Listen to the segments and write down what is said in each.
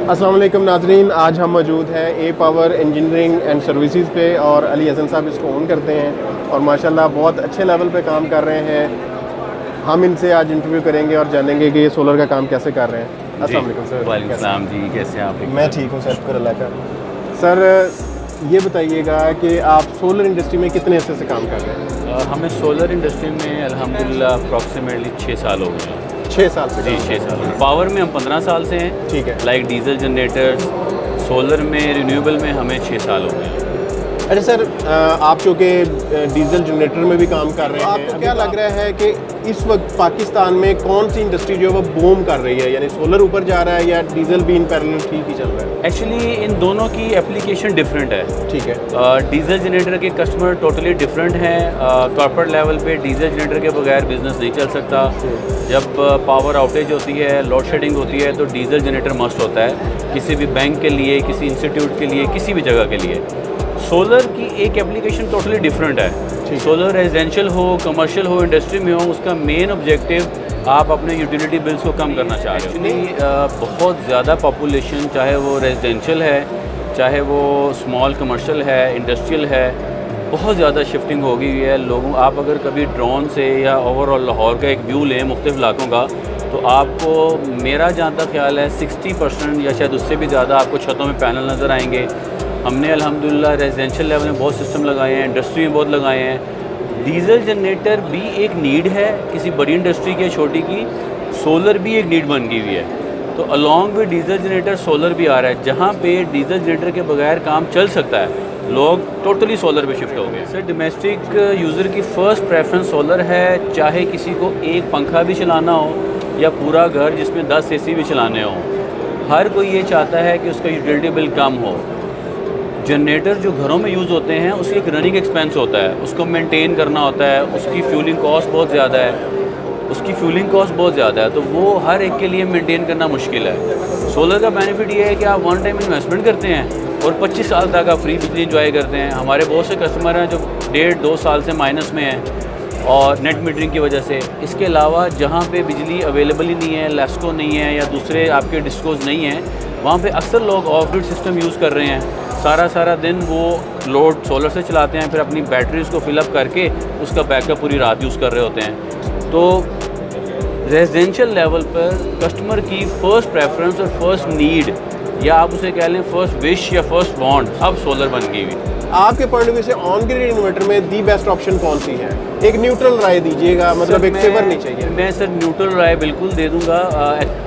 अस्सलाम वालेकुम नाजरीन, आज हम मौजूद हैं ए पावर इंजीनियरिंग एंड सर्विसेज पे और अली हसन साहब इसको ओन करते हैं और माशाल्लाह बहुत अच्छे लेवल पे काम कर रहे हैं। हम इनसे आज इंटरव्यू करेंगे और जानेंगे कि ये सोलर का काम कैसे कर रहे हैं। अस्सलाम वालेकुम सर। वालेकुम सलाम जी, कैसे हैं आप? मैं ठीक हूँ सर, शुक्र अल्लाह का। सर ये बताइएगा कि आप सोलर इंडस्ट्री में कितने अरसे से काम कर रहे हैं? हमें सोलर इंडस्ट्री में अल्हम्दुलिल्लाह अप्रॉक्सीमेटली 6 साल हो गए हैं। 6 साल से? जी 6 साल। पावर में हम 15 साल से हैं। ठीक है। लाइक डीजल जनरेटर्स, सोलर में, रिन्यूएबल में हमें 6 साल हो गए हैं। अच्छा सर, आप चूँकि डीजल जनरेटर में भी काम कर रहे हैं, आपको क्या लग रहा है कि इस वक्त पाकिस्तान में कौन सी इंडस्ट्री जो है वो बूम कर रही है, यानी सोलर ऊपर जा रहा है या डीजल भी इन पैरेलल ठीक ही चल रहा है? एक्चुअली इन दोनों की एप्लीकेशन डिफरेंट है। ठीक है। डीजल जनरेटर के कस्टमर टोटली डिफरेंट हैं। कॉर्पोरेट लेवल पे डीजल जनरेटर के बगैर बिजनेस नहीं चल सकता। जब पावर आउटेज होती है, लोड शेडिंग होती है, तो डीजल जनरेटर मस्ट होता है, किसी भी बैंक के लिए, किसी इंस्टीट्यूट के लिए, किसी भी जगह के लिए। सोलर की एक एप्लीकेशन टोटली डिफरेंट है। सोलर रेजिडेंशियल हो, कमर्शियल हो, इंडस्ट्री में हो, उसका मेन ऑब्जेक्टिव आप अपने यूटिलिटी बिल्स को कम करना चाह रहे हो। एक्चुअली बहुत ज़्यादा पॉपुलेशन, चाहे वो रेजिडेंशियल है, चाहे वो स्मॉल कमर्शियल है, इंडस्ट्रियल है, बहुत ज़्यादा शिफ्टिंग हो गई है लोगों। आप अगर कभी ड्रोन से या ओवरऑल लाहौर का एक व्यू लें मुख्तलिफ इलाकों का, तो आपको मेरा जहाँ तक ख्याल है 60% या शायद उससे भी ज़्यादा आपको छतों में पैनल नज़र आएंगे। हमने अल्हम्दुलिल्लाह रेजिडेंशियल लेवल में बहुत सिस्टम लगाए हैं, इंडस्ट्री में बहुत लगाए हैं। डीजल जनरेटर भी एक नीड है किसी बड़ी इंडस्ट्री के, छोटी की। सोलर भी एक नीड बन गई हुई है। तो along with diesel generator solar भी आ रहा है। जहाँ पे डीजल जनरेटर के बगैर काम चल सकता है, लोग टोटली सोलर पे शिफ्ट हो गए। सर डोमेस्टिक यूज़र की फ़र्स्ट प्रेफरेंस सोलर है, चाहे किसी को एक पंखा भी चलाना हो या पूरा घर जिसमें 10 AC भी चलाने हो। हर कोई ये चाहता है कि उसका यूटिलिटी बिल कम हो। जनरेटर जो घरों में यूज़ होते हैं उसकी एक रनिंग एक्सपेंस होता है, उसको मेंटेन करना होता है, उसकी फ्यूलिंग कॉस्ट बहुत ज़्यादा है, तो वो हर एक के लिए मेंटेन करना मुश्किल है। सोलर का बेनिफिट ये है कि आप वन टाइम इन्वेस्टमेंट करते हैं और 25 साल तक आप फ्री बिजली इंजॉय करते हैं। हमारे बहुत से कस्टमर हैं जो 1.5-2 साल से माइनस में हैं और नेट मीटरिंग की वजह से। इसके अलावा जहाँ पे बिजली अवेलेबल ही नहीं है, लेस्को नहीं है या दूसरे आपके डिस्कोज नहीं हैं, वहाँ पे अक्सर लोग ऑफ ग्रिड सिस्टम यूज़ कर रहे हैं। सारा दिन वो लोड सोलर से चलाते हैं, फिर अपनी बैटरीज़ को फिलअप करके उसका बैकअप पूरी रात यूज़ कर रहे होते हैं। तो रेजिडेंशियल लेवल पर कस्टमर की फ़र्स्ट प्रेफरेंस और फर्स्ट नीड, या आप उसे कह लें फर्स्ट विश या फर्स्ट वांट, अब सोलर बन गई हुई। आपके पॉइंट ऑफ व्यू से ऑन ग्रिड इन्वर्टर में दी बेस्ट ऑप्शन कौन सी है? एक न्यूट्रल राय दीजिएगा, मतलब एक फेवर नहीं चाहिए। मैं सर न्यूट्रल राय बिल्कुल दे दूँगा।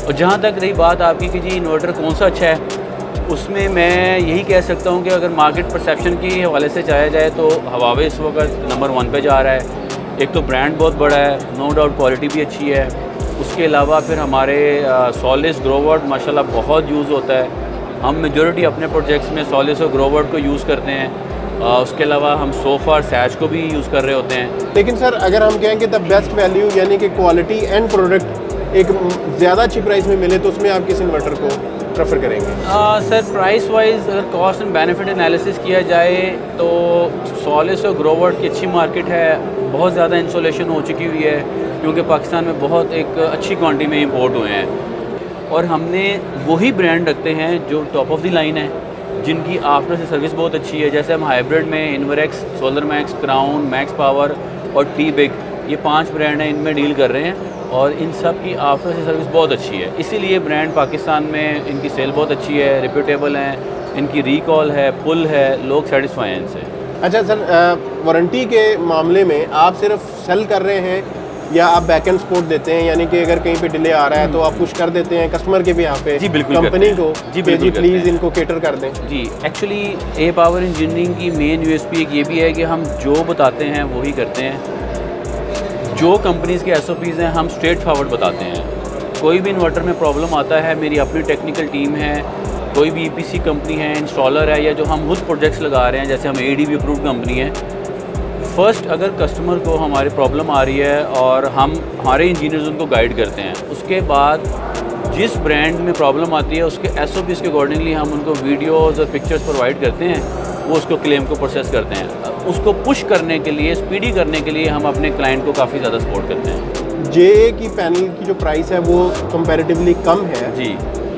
और जहाँ तक रही बात आपकी कि जी इन्वर्टर कौन सा अच्छा है, उसमें मैं यही कह सकता हूँ कि अगर मार्केट परसेप्शन की हवाले से जाया जाए तो हवावे इस वक्त नंबर 1 पे जा रहा है। एक तो ब्रांड बहुत बड़ा है, नो डाउट क्वालिटी भी अच्छी है। उसके अलावा फिर हमारे सॉलिस ग्रोवर्ड माशाल्लाह बहुत यूज़ होता है। हम मेजॉरिटी अपने प्रोजेक्ट्स में सॉलिस और ग्रोवर्ड को यूज़ करते हैं। उसके अलावा हम सोफा सैच को भी यूज़ कर रहे होते हैं। लेकिन सर अगर हम कहें कि द बेस्ट वैल्यू यानी कि क्वालिटी एंड प्रोडक्ट एक ज़्यादा अच्छी प्राइस में मिले, तो उसमें आप किस इन्वर्टर को प्रेफर करेंगे? सर प्राइस वाइज अगर कॉस्ट एंड बेनिफिट एनालिसिस किया जाए तो सॉलिस और ग्रोवर्ड की अच्छी मार्केट है। बहुत ज़्यादा इंसोलेशन हो चुकी हुई है क्योंकि पाकिस्तान में बहुत एक अच्छी क्वांटिटी में इंपोर्ट हुए हैं, और हमने वही ब्रांड रखते हैं जो टॉप ऑफ द लाइन है, जिनकी आफ्टर से सर्विस बहुत अच्छी है। जैसे हम हाइब्रिड में Inverex, solar max, crown, max power और टी बिग, ये 5 ब्रांड हैं, इनमें डील कर रहे हैं और इन सब की आफ्टर से सर्विस बहुत अच्छी है। इसीलिए ब्रांड पाकिस्तान में इनकी सेल बहुत अच्छी है, रिप्यूटेबल हैं, इनकी रिकॉल है, पुल है, लोग सेटिस्फाई हैं इनसे। अच्छा सर, वारंटी के मामले में आप सिर्फ सेल कर रहे हैं या आप बैक एंड सपोर्ट देते हैं, यानी कि अगर कहीं पे डिले आ रहा है तो आप पुश कर देते हैं कस्टमर के भी यहाँ पे? जी बिल्कुल, कंपनी को जी बिल्कुल प्लीज़ इनको केटर कर दें। जी एक्चुअली ए पावर इंजीनियरिंग की मेन USP एक ये भी है कि हम जो बताते हैं वही करते हैं। जो कंपनीज़ के SOPs हैं हम स्ट्रेट फॉरवर्ड बताते हैं। कोई भी इन्वर्टर में प्रॉब्लम आता है, मेरी अपनी टेक्निकल टीम है, कोई भी EPC कंपनी है, इंस्टॉलर है, या जो हम खुद प्रोजेक्ट्स लगा रहे हैं, जैसे हम ADB अप्रूव्ड कंपनी है, फ़र्स्ट अगर कस्टमर को हमारी प्रॉब्लम आ रही है और हमारे इंजीनियर्स उनको गाइड करते हैं, उसके बाद जिस ब्रांड में प्रॉब्लम आती है उसके SOPs के अकॉर्डिंगली हम उनको वीडियोज़ और पिक्चर्स प्रोवाइड करते हैं, वो उसको क्लेम को प्रोसेस करते हैं। उसको पुश करने के लिए, स्पीडी करने के लिए हम अपने क्लाइंट को काफ़ी ज़्यादा सपोर्ट करते हैं। JA की पैनल की जो प्राइस है वो कंपैरेटिवली कम है जी,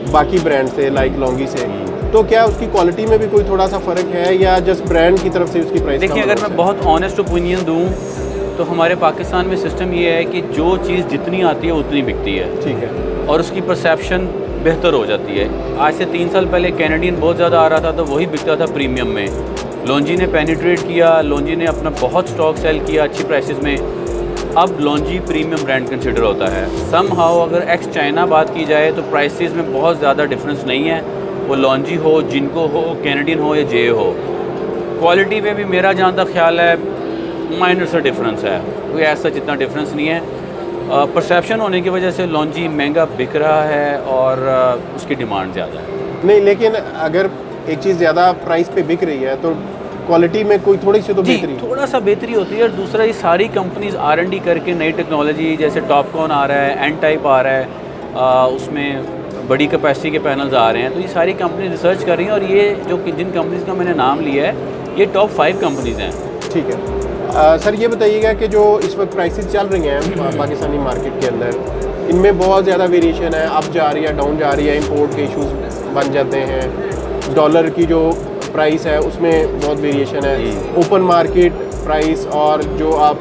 बाकी ब्रांड से लाइक लॉन्गी से, तो क्या उसकी क्वालिटी में भी कोई थोड़ा सा फ़र्क है या जस्ट ब्रांड की तरफ से उसकी प्राइस? देखिए, अगर मैं बहुत ऑनेस्ट ओपिनियन दूँ तो हमारे पाकिस्तान में सिस्टम ये है कि जो चीज़ जितनी आती है उतनी बिकती है, ठीक है, और उसकी परसेप्शन बेहतर हो जाती है। आज से 3 साल पहले कैनेडियन बहुत ज़्यादा आ रहा था तो वही बिकता था प्रीमियम में। लॉन्जी ने पेनिट्रेट किया, लॉन्जी ने अपना बहुत स्टॉक सेल किया अच्छी प्राइसेस में। अब लॉन्जी प्रीमियम ब्रांड कंसिडर होता है। सम हाउ अगर एक्स चाइना बात की जाए तो प्राइसेस में बहुत ज़्यादा डिफरेंस नहीं है, वो लॉन्जी हो, जिनको हो, कैनेडियन हो या जे हो। क्वालिटी में भी मेरा जहाँ तक ख्याल है माइनर सा डिफरेंस है, कोई ऐसा जितना डिफरेंस नहीं है। परसेप्शन होने की वजह से लॉन्जी महंगा बिक रहा है और उसकी डिमांड ज़्यादा है। नहीं, लेकिन अगर एक चीज़ ज़्यादा प्राइस पे बिक रही है तो क्वालिटी में कोई थोड़ी सी तो बेहतरी है। थोड़ा सा बेहतरी होती है। और दूसरा, ये सारी कंपनीज R&D करके नई टेक्नोलॉजी, जैसे टॉपकॉन आ रहा है, एन टाइप आ रहा है, उसमें बड़ी कैपेसिटी के पैनल्स आ रहे हैं, तो ये सारी कंपनी रिसर्च कर रही हैं। और ये जो जिन कंपनीज़ का मैंने नाम लिया है ये टॉप 5 कंपनीज़ हैं। ठीक है। सर ये बताइएगा कि जो इस वक्त प्राइसेस चल रही हैं पाकिस्तानी मार्केट के अंदर, इनमें बहुत ज़्यादा वेरिएशन है, अप जा रही है, डाउन जा रही है, इंपोर्ट के इश्यूज बन जाते हैं, डॉलर की जो प्राइस है उसमें बहुत वेरिएशन है, ओपन मार्केट प्राइस और जो आप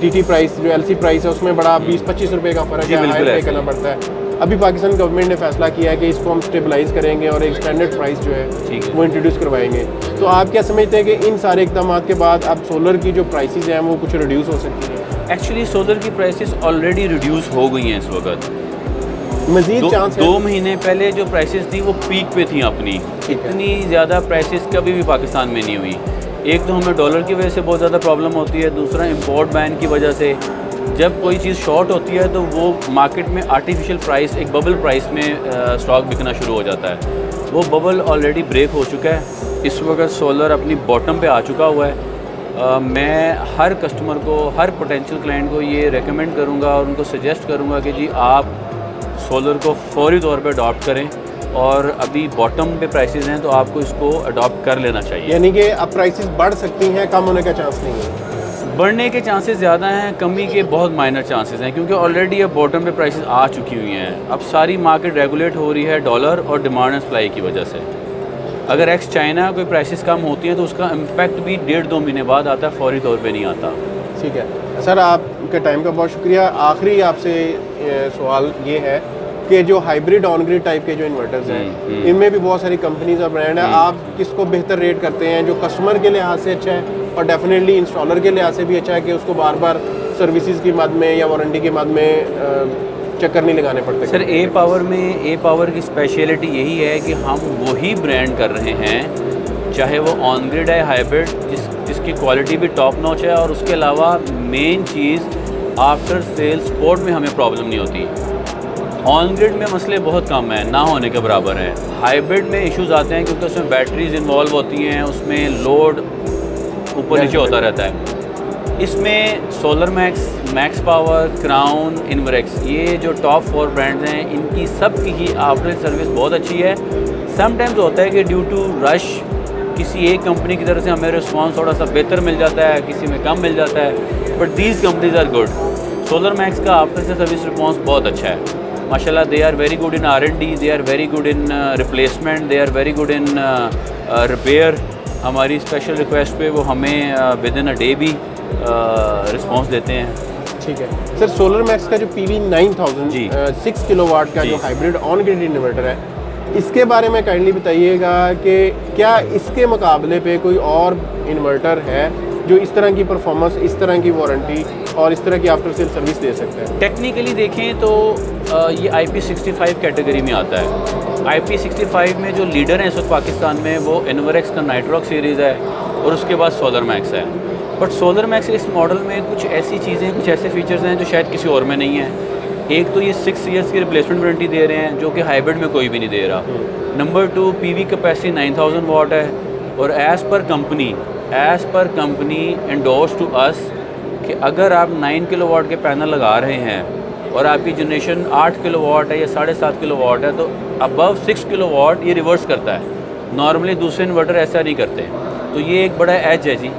टीटी प्राइस, जो एलसी प्राइस है उसमें बड़ा 20-25 रुपए का फ़र्क है, हाई पे करना पड़ता है। अभी पाकिस्तान गवर्नमेंट ने फैसला किया है कि इसको हम स्टेबलाइज करेंगे और एक स्टैंडर्ड प्राइस जो है वो इंट्रोड्यूस करवाएंगे। तो आप क्या समझते हैं कि इन सारे इक़दाम के बाद अब सोलर की जो प्राइसेस हैं वो कुछ रिड्यूस हो सकती हैं? एक्चुअली सोलर की प्राइसेस ऑलरेडी रिड्यूस हो गई हैं इस वक्त। मज़ीद चांस है? 2 महीने पहले जो प्राइसेस थी वो पीक पे थी अपनी। इतनी ज़्यादा प्राइसेस कभी भी पाकिस्तान में नहीं हुई। एक तो हमें डॉलर की वजह से बहुत ज़्यादा प्रॉब्लम होती है, दूसरा इंपोर्ट बैन की वजह से। जब कोई चीज़ शॉर्ट होती है तो वो मार्केट में आर्टिफिशियल प्राइस, एक बबल प्राइस में स्टॉक बिकना शुरू हो जाता है। वो बबल ऑलरेडी ब्रेक हो चुका है। इस वक्त सोलर अपनी बॉटम पे आ चुका हुआ है। मैं हर कस्टमर को, हर पोटेंशियल क्लाइंट को ये रेकमेंड करूँगा और उनको सजेस्ट करूँगा कि जी आप सोलर को फौरी तौर पे अडॉप्ट करें। और अभी बॉटम पे प्राइसेस हैं तो आपको इसको अडॉप्ट कर लेना चाहिए। यानी कि अब प्राइसेस बढ़ सकती हैं, कम होने का चांस नहीं है? बढ़ने के चांसेस ज़्यादा हैं, कमी के बहुत माइनर चांसेस हैं, क्योंकि ऑलरेडी अब बॉटम पे प्राइसेस आ चुकी हुई हैं। अब सारी मार्केट रेगुलेट हो रही है डॉलर और डिमांड एंड सप्लाई की वजह से। अगर एक्स चाइना कोई प्राइसेस कम होती हैं तो उसका इम्पैक्ट भी 1.5-2 महीने बाद आता है, फौरी तौर पे नहीं आता। ठीक है सर, आपके टाइम का बहुत शुक्रिया। आखिरी आपसे सवाल ये है कि जो हाइब्रिड ऑन ग्रिड टाइप के जो इन्वर्टर्स हैं, इनमें भी बहुत सारी कंपनीज और ब्रांड है, आप किसको बेहतर रेट करते हैं? जो कस्टमर के लिहाज से अच्छा है और डेफिनेटली इंस्टॉलर के लिहाज से भी अच्छा है कि उसको बार बार सर्विसेज की मद में या वारंटी की मद में चक्कर नहीं लगाने पड़ते? सर, ए पावर की स्पेशलिटी यही है कि हम वही ब्रांड कर रहे हैं, चाहे वो ऑन ग्रिड है, हाइब्रिड, जिसकी क्वालिटी भी टॉप नॉच है। और उसके अलावा मेन चीज़ आफ्टर सेल सपोर्ट में हमें प्रॉब्लम नहीं होती। ऑन ग्रिड में मसले बहुत कम हैं, ना होने के बराबर है। हाइब्रिड में इश्यूज आते हैं क्योंकि उसमें बैटरीज इन्वॉल्व होती हैं, उसमें लोड ऊपर नीचे होता रहता है। इसमें Solar Max, Max Power, Crown, Inverex, ये जो टॉप 4 ब्रांड्स हैं, इनकी सब की आफ्टर सर्विस बहुत अच्छी है। समटाइम्स होता है कि ड्यू टू रश किसी एक कंपनी की तरफ से हमें रिस्पॉन्स थोड़ा सा बेहतर मिल जाता है, किसी में कम मिल जाता है, but these companies are good. Solar max का आफ्टर से सर्विस रिस्पॉन्स बहुत अच्छा है माशाल्लाह। They are very good in R&D, they are very good in replacement, they are very good in repair. हमारी स्पेशल रिक्वेस्ट पे वो हमें विद इन अ डे भी रिस्पॉन्स देते हैं। ठीक है सर, सोलर मैक्स का जो PV 9000 6 किलोवाट का जो हाइब्रिड ऑन ग्रिड इन्वर्टर है, इसके बारे में काइंडली बताइएगा कि क्या इसके मुकाबले पे कोई और इन्वर्टर है जो इस तरह की परफॉर्मेंस, इस तरह की वारंटी और इस तरह की आफ्टर सेल सर्विस दे सकता है? टेक्निकली देखें तो ये IP65 कैटेगरी में आता है। IP65 में जो लीडर हैं इस वक्त पाकिस्तान में वो इनवरेक्स का नाइट्रॉक सीरीज़ है और उसके बाद सोलर मैक्स है। बट सोलर मैक्स इस मॉडल में कुछ ऐसी चीज़ें, कुछ ऐसे फीचर्स हैं जो शायद किसी और में नहीं है। एक तो ये 6 ईयर्स की रिप्लेसमेंट वारंटी दे रहे हैं जो कि हाइब्रिड में कोई भी नहीं दे रहा। नंबर 2, PV कैपेसिटी 9000 वाट है और as per company endorse to us कि अगर आप 9 किलोवाट के पैनल लगा रहे हैं और आपकी जनरेशन 8 किलोवाट है या 7.5 किलोवाट है तो अबव 6 किलोवाट ये रिवर्स करता है। नॉर्मली दूसरे इन्वर्टर ऐसा नहीं करते, तो ये एक बड़ा एज है जी।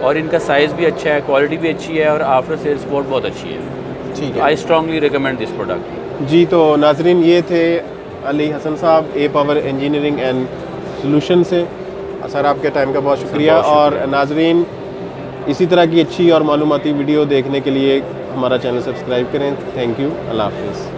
और इनका साइज़ भी अच्छा है, क्वालिटी भी अच्छी है और आफ्टर सेल सपोर्ट बहुत अच्छी है। ठीक है, I strongly recommend this product. जी तो नाजरीन, ये थे अली हसन साहब, A power engineering and solution से। सर आपके टाइम का बहुत शुक्रिया। और नाजरीन, इसी तरह की अच्छी और मालूमाती वीडियो देखने के लिए हमारा चैनल सब्सक्राइब करें। थैंक यू, अल्लाह हाफिज़।